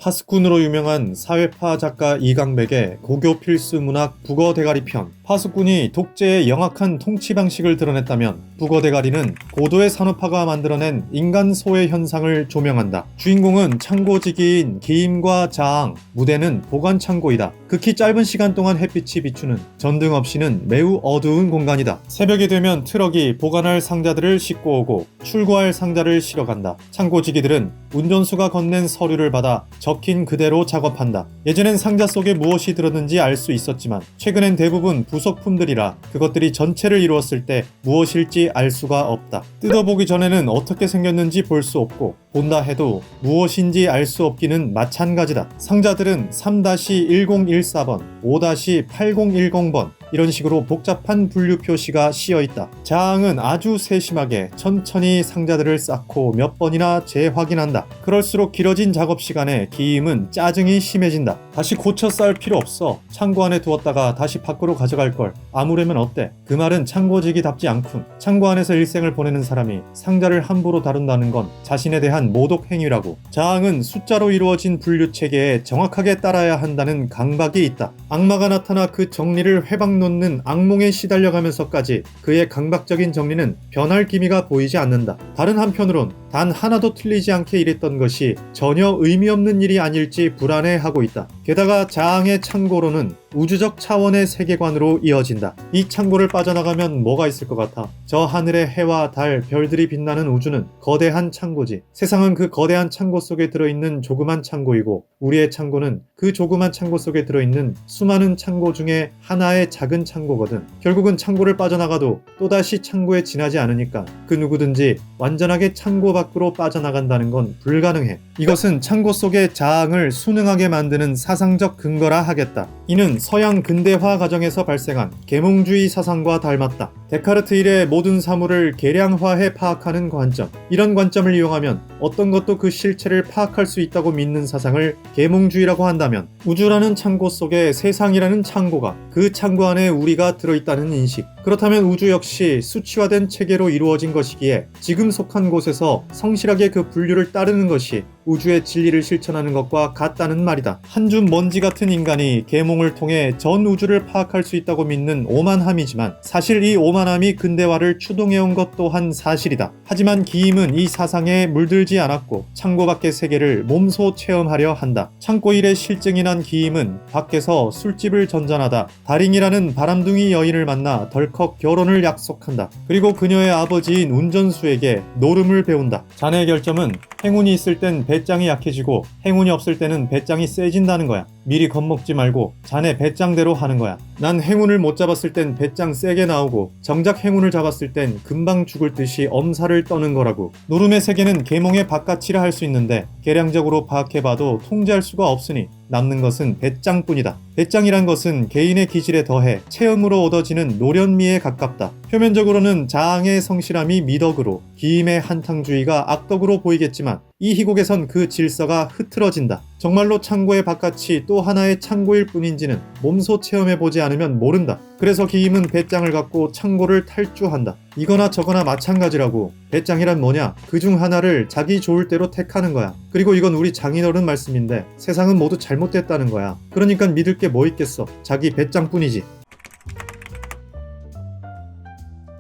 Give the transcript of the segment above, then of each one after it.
파수꾼으로 유명한 사회파 작가 이강백의 고교 필수 문학 북어대가리 편. 파수꾼이 독재의 영악한 통치 방식을 드러냈다면 북어대가리는 고도의 산업화가 만들어낸 인간 소외 현상을 조명한다. 주인공은 창고지기인 기임과 자앙, 무대는 보관창고이다. 극히 짧은 시간 동안 햇빛이 비추는 전등 없이는 매우 어두운 공간이다. 새벽이 되면 트럭이 보관할 상자들을 싣고 오고 출고할 상자를 실어 간다. 창고지기들은 운전수가 건넨 서류를 받아 적힌 그대로 작업한다. 예전엔 상자 속에 무엇이 들었는지 알 수 있었지만 최근엔 대부분 부속품들이라 그것들이 전체를 이루었을 때 무엇일지 알 수가 없다. 뜯어보기 전에는 어떻게 생겼는지 볼 수 없고 본다 해도 무엇인지 알 수 없기는 마찬가지다. 상자들은 3-1014번, 5-8010번 이런 식으로 복잡한 분류 표시가 씌어있다. 자앙은 아주 세심하게 천천히 상자들을 쌓고 몇 번이나 재확인한다. 그럴수록 길어진 작업 시간에 기임은 짜증이 심해진다. 다시 고쳐 쌓을 필요 없어. 창고 안에 두었다가 다시 밖으로 가져갈걸. 아무래면 어때? 그 말은 창고지기답지 않군. 창고 안에서 일생을 보내는 사람이 상자를 함부로 다룬다는 건 자신에 대한 모독 행위라고. 자앙은 숫자로 이루어진 분류 체계에 정확하게 따라야 한다는 강박이 있다. 악마가 나타나 그 정리를 회방 놓는 악몽에 시달려가면서까지 그의 강박적인 정리는 변할 기미가 보이지 않는다. 다른 한편으론 단 하나도 틀리지 않게 일했던 것이 전혀 의미 없는 일이 아닐지 불안해하고 있다. 게다가 자앙의 창고로는 우주적 차원의 세계관으로 이어진다. 이 창고를 빠져나가면 뭐가 있을 것 같아? 저 하늘의 해와 달, 별들이 빛나는 우주는 거대한 창고지. 세상은 그 거대한 창고 속에 들어있는 조그만 창고이고 우리의 창고는 그 조그만 창고 속에 들어있는 수많은 창고 중에 하나의 작은 창고거든. 결국은 창고를 빠져나가도 또다시 창고에 지나지 않으니까 그 누구든지 완전하게 창고 밖으로 빠져나간다는 건 불가능해. 이것은 창고 속의 자앙을 순응하게 만드는 사상적 근거라 하겠다. 이는 서양 근대화 과정에서 발생한 계몽주의 사상과 닮았다. 데카르트 이래 모든 사물을 계량화해 파악하는 관점. 이런 관점을 이용하면 어떤 것도 그 실체를 파악할 수 있다고 믿는 사상을 계몽주의라고 한다면 우주라는 창고 속에 세상이라는 창고가 그 창고 안에 우리가 들어있다는 인식. 그렇다면 우주 역시 수치화된 체계로 이루어진 것이기에 지금 속한 곳에서 성실하게 그 분류를 따르는 것이 우주의 진리를 실천하는 것과 같다는 말이다. 한 줌 먼지 같은 인간이 계몽을 통해 전 우주를 파악할 수 있다고 믿는 오만함이지만 사실 이 오만함이 근대화를 추동해온 것 또한 사실이다. 하지만 기임은 이 사상에 물들지 않았고 창고 밖의 세계를 몸소 체험하려 한다. 창고 일에 실증이 난 기임은 밖에서 술집을 전전하다 다링이라는 바람둥이 여인을 만나 덜컥 결혼을 약속한다. 그리고 그녀의 아버지인 운전수에게 노름을 배운다. 자네의 결점은 행운이 있을 땐 배짱이 약해지고 행운이 없을 때는 배짱이 세진다는 거야. 미리 겁먹지 말고 자네 배짱대로 하는 거야. 난 행운을 못 잡았을 땐 배짱 세게 나오고 정작 행운을 잡았을 땐 금방 죽을 듯이 엄살을 떠는 거라고. 노름의 세계는 계몽의 바깥이라 할 수 있는데 계량적으로 파악해봐도 통제할 수가 없으니 남는 것은 배짱뿐이다. 배짱이란 것은 개인의 기질에 더해 체험으로 얻어지는 노련미에 가깝다. 표면적으로는 자앙의 성실함이 미덕으로 기임의 한탕주의가 악덕으로 보이겠지만 이 희곡에선 그 질서가 흐트러진다. 정말로 창고의 바깥이 또 하나의 창고일 뿐인지는 몸소 체험해보지 않으면 모른다. 그래서 기임은 배짱을 갖고 창고를 탈주한다. 이거나 저거나 마찬가지라고. 배짱이란 뭐냐? 그중 하나를 자기 좋을 대로 택하는 거야. 그리고 이건 우리 장인어른 말씀인데 세상은 모두 잘못됐다는 거야. 그러니까 믿을 게 뭐 있겠어. 자기 배짱뿐이지.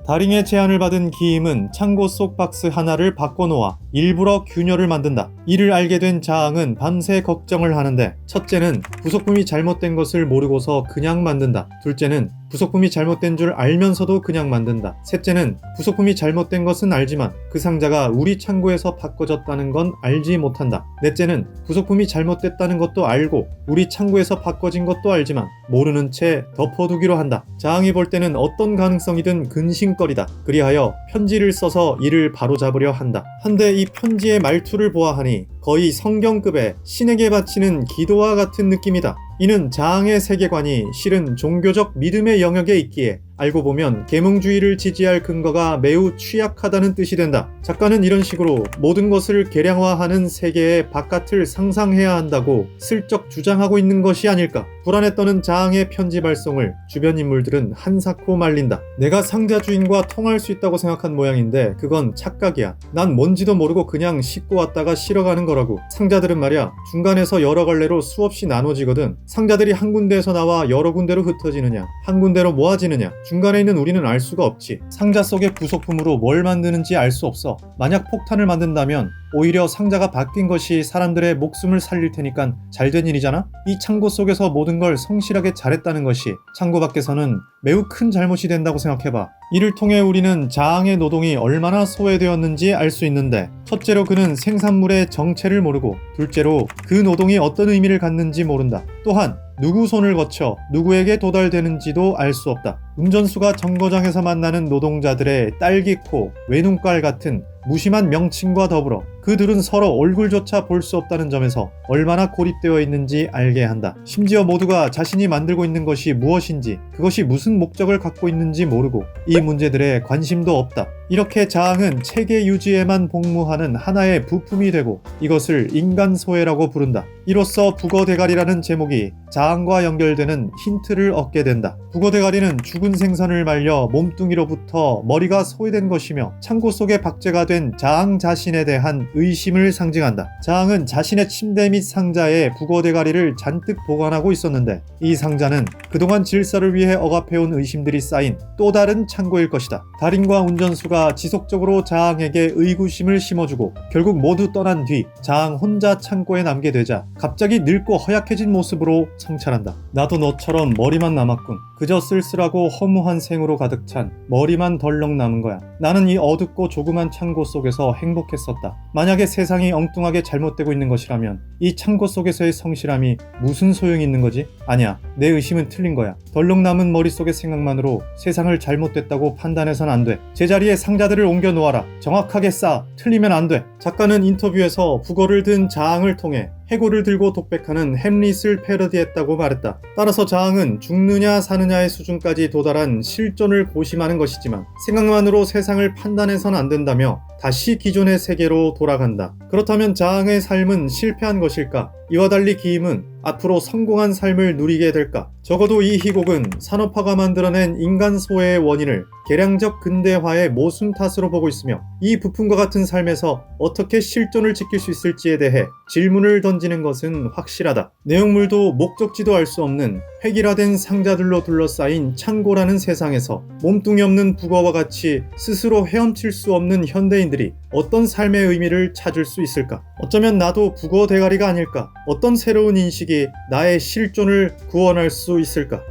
다링의 제안을 받은 기임은 창고 속 박스 하나를 바꿔놓아 일부러 균열을 만든다. 이를 알게 된 자앙은 밤새 걱정을 하는데 첫째는 부속품이 잘못된 것을 모르고서 그냥 만든다. 둘째는 부속품이 잘못된 줄 알면서도 그냥 만든다. 셋째는 부속품이 잘못된 것은 알지만 그 상자가 우리 창고에서 바꿔졌다는 건 알지 못한다. 넷째는 부속품이 잘못됐다는 것도 알고 우리 창고에서 바꿔진 것도 알지만 모르는 채 덮어두기로 한다. 자앙이 볼 때는 어떤 가능성이든 근심거리다. 그리하여 편지를 써서 이를 바로잡으려 한다. 한데 이 편지의 말투를 보아하니 거의 성경급의 신에게 바치는 기도와 같은 느낌이다. 이는 자앙의 세계관이 실은 종교적 믿음의 영역에 있기에 알고 보면 계몽주의를 지지할 근거가 매우 취약하다는 뜻이 된다. 작가는 이런 식으로 모든 것을 계량화하는 세계의 바깥을 상상해야 한다고 슬쩍 주장하고 있는 것이 아닐까. 불안에 떠는 자항의 편지 발송을 주변 인물들은 한사코 말린다. 내가 상자 주인과 통할 수 있다고 생각한 모양인데 그건 착각이야. 난 뭔지도 모르고 그냥 싣고 왔다가 실어가는 거라고. 상자들은 말이야, 중간에서 여러 갈래로 수없이 나눠지거든. 상자들이 한 군데에서 나와 여러 군데로 흩어지느냐, 한 군데로 모아지느냐, 중간에 있는 우리는 알 수가 없지. 상자 속의 부속품으로 뭘 만드는지 알 수 없어. 만약 폭탄을 만든다면 오히려 상자가 바뀐 것이 사람들의 목숨을 살릴 테니까 잘된 일이잖아? 이 창고 속에서 모든 걸 성실하게 잘했다는 것이 창고 밖에서는 매우 큰 잘못이 된다고 생각해봐. 이를 통해 우리는 자항의 노동이 얼마나 소외되었는지 알 수 있는데, 첫째로 그는 생산물의 정체를 모르고, 둘째로 그 노동이 어떤 의미를 갖는지 모른다. 또한 누구 손을 거쳐 누구에게 도달되는지도 알 수 없다. 운전수가 정거장에서 만나는 노동자들의 딸기코, 외눈깔 같은 무심한 명칭과 더불어 그들은 서로 얼굴조차 볼 수 없다는 점에서 얼마나 고립되어 있는지 알게 한다. 심지어 모두가 자신이 만들고 있는 것이 무엇인지, 그것이 무슨 목적을 갖고 있는지 모르고 이 문제들에 관심도 없다. 이렇게 자항은 체계 유지에만 복무하는 하나의 부품이 되고 이것을 인간 소외라고 부른다. 이로써 북어대가리라는 제목이 자항과 연결되는 힌트를 얻게 된다. 북어대가리는 죽은 생선을 말려 몸뚱이로부터 머리가 소외된 것이며 창고 속에 박제가 된 자항 자신에 대한 의심을 상징한다. 자항은 자신의 침대 및 상자에 북어대가리를 잔뜩 보관하고 있었는데 이 상자는 그동안 질서를 위해 억압해온 의심들이 쌓인 또 다른 창고일 것이다. 달인과 운전수가 지속적으로 자항에게 의구심을 심어주고 결국 모두 떠난 뒤 자항 혼자 창고에 남게 되자 갑자기 늙고 허약해진 모습으로 성찰한다. 나도 너처럼 머리만 남았군. 그저 쓸쓸하고 허무한 생으로 가득 찬 머리만 덜렁 남은 거야. 나는 이 어둡고 조그만 창고 속에서 행복했었다. 만약에 세상이 엉뚱하게 잘못되고 있는 것이라면 이 창고 속에서의 성실함이 무슨 소용이 있는 거지? 아니야, 내 의심은 틀린 거야. 덜렁 남은 머릿속의 생각만으로 세상을 잘못됐다고 판단해선 안 돼. 제자리에 상자들을 옮겨 놓아라. 정확하게 쌓아. 틀리면 안 돼. 작가는 인터뷰에서 북어를 든 자항을 통해 해골을 들고 독백하는 햄릿을 패러디했다고 말했다. 따라서 자항은 죽느냐 사느냐의 수준까지 도달한 실존을 고심하는 것이지만 생각만으로 세상을 판단해선 안 된다며 다시 기존의 세계로 돌아간다. 그렇다면 자항의 삶은 실패한 것일까? 이와 달리 기임은 앞으로 성공한 삶을 누리게 될까? 적어도 이 희곡은 산업화가 만들어낸 인간 소외의 원인을 계량적 근대화의 모순 탓으로 보고 있으며 이 부품과 같은 삶에서 어떻게 실존을 지킬 수 있을지에 대해 질문을 던지는 것은 확실하다. 내용물도 목적지도 알 수 없는 획일화된 상자들로 둘러싸인 창고라는 세상에서 몸뚱이 없는 북어와 같이 스스로 헤엄칠 수 없는 현대인들이 어떤 삶의 의미를 찾을 수 있을까? 어쩌면 나도 북어 대가리가 아닐까? 어떤 새로운 인식이 나의 실존을 구원할 수 있을까?